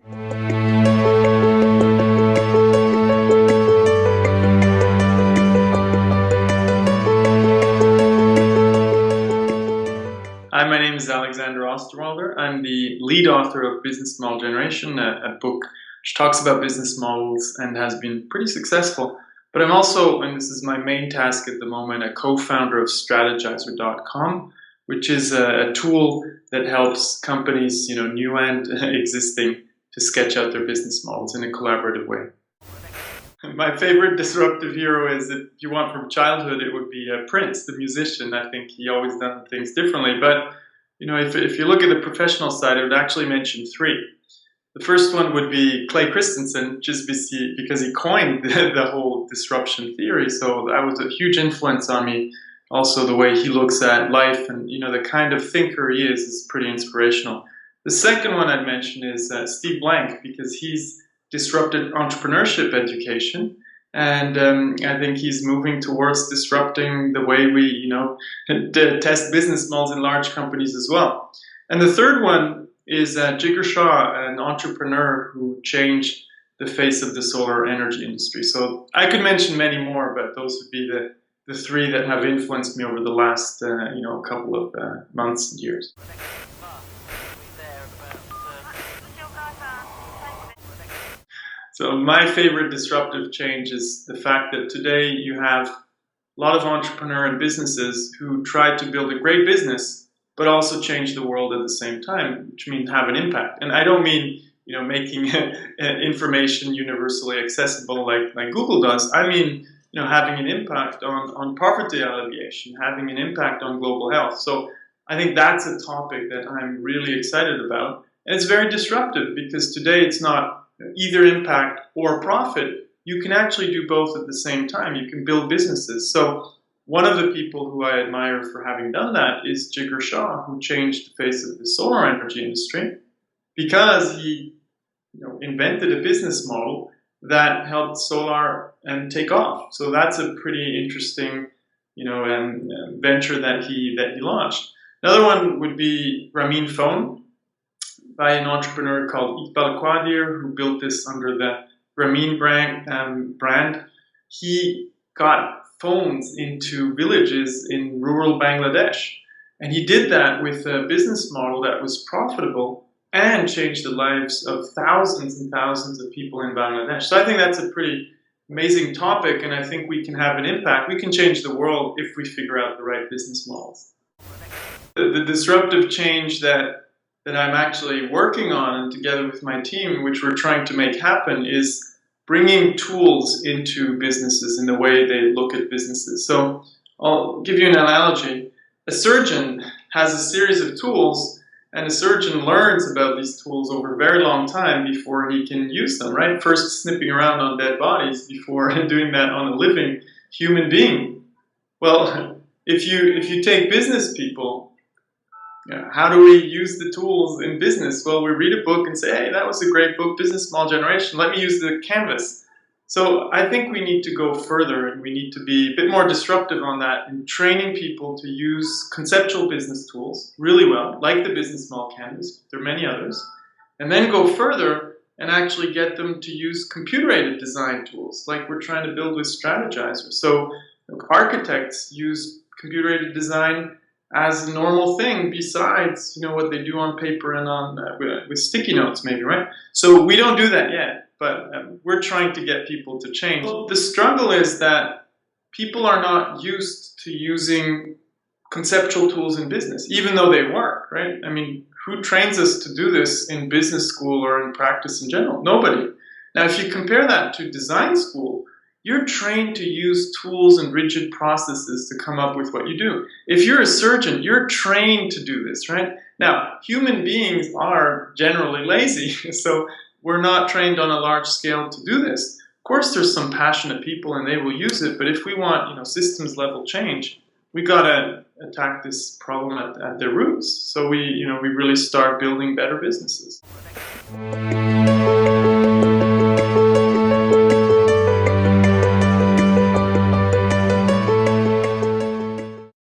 Hi, my name is Osterwalder. I'm the lead author of Business Model Generation, a book which talks about business models and has been pretty successful. But I'm also, and this is my main task at the moment, a co-founder of Strategizer.com, which is a tool that helps companies, new and existing, to sketch out their business models in a collaborative way. My favorite disruptive hero is, if you want from childhood, it would be Prince, the musician. I think he always done things differently. But if you look at the professional side, I would actually mention three. The first one would be Clay Christensen, just because he coined the whole disruption theory. So that was a huge influence on me. Also, the way he looks at life and the kind of thinker he is pretty inspirational. The second one I'd mention is Steve Blank, because he's disrupted entrepreneurship education, and I think he's moving towards disrupting the way we, test business models in large companies as well. And the third one is Jigar Shah, an entrepreneur who changed the face of the solar energy industry. So I could mention many more, but those would be the three that have influenced me over the last, couple of months and years. So my favorite disruptive change is the fact that today you have a lot of entrepreneur and businesses who try to build a great business, but also change the world at the same time, which means have an impact. And I don't mean, making information universally accessible like Google does. I mean, having an impact on poverty alleviation, having an impact on global health. So I think that's a topic that I'm really excited about. And it's very disruptive because today it's not either impact or profit. You can actually do both at the same time. You can build businesses. So one of the people who I admire for having done that is Jigar Shah, who changed the face of the solar energy industry because he invented a business model that helped solar take off. So that's a pretty interesting venture that he launched. Another one would be Ramin Phone, by an entrepreneur called Iqbal Qadir, who built this under the Ramin brand. He got phones into villages in rural Bangladesh. And he did that with a business model that was profitable and changed the lives of thousands and thousands of people in Bangladesh. So I think that's a pretty amazing topic, and I think we can have an impact. We can change the world if we figure out the right business models. The disruptive change that I'm actually working on together with my team, which we're trying to make happen, is bringing tools into businesses in the way they look at businesses. So I'll give you an analogy. A surgeon has a series of tools, and a surgeon learns about these tools over a very long time before he can use them, right? First snipping around on dead bodies before doing that on a living human being. Well, if you take business people, how do we use the tools in business? Well, we read a book and say, hey, that was a great book, Business Model Generation. Let me use the canvas. So I think we need to go further, and we need to be a bit more disruptive on that in training people to use conceptual business tools really well, like the Business Model Canvas. There are many others. And then go further and actually get them to use computer-aided design tools, like we're trying to build with Strategizer. So architects use computer-aided design as a normal thing besides what they do on paper and on with sticky notes maybe, right? So we don't do that yet, but we're trying to get people to change. The struggle is that people are not used to using conceptual tools in business, even though they work, right? I mean, who trains us to do this in business school or in practice in general? Nobody. Now, if you compare that to design school, you're trained to use tools and rigid processes to come up with what you do. If you're a surgeon, you're trained to do this, right? Now, human beings are generally lazy, so we're not trained on a large scale to do this. Of course, there's some passionate people and they will use it, but if we want, systems level change, we gotta attack this problem at the roots. So we really start building better businesses.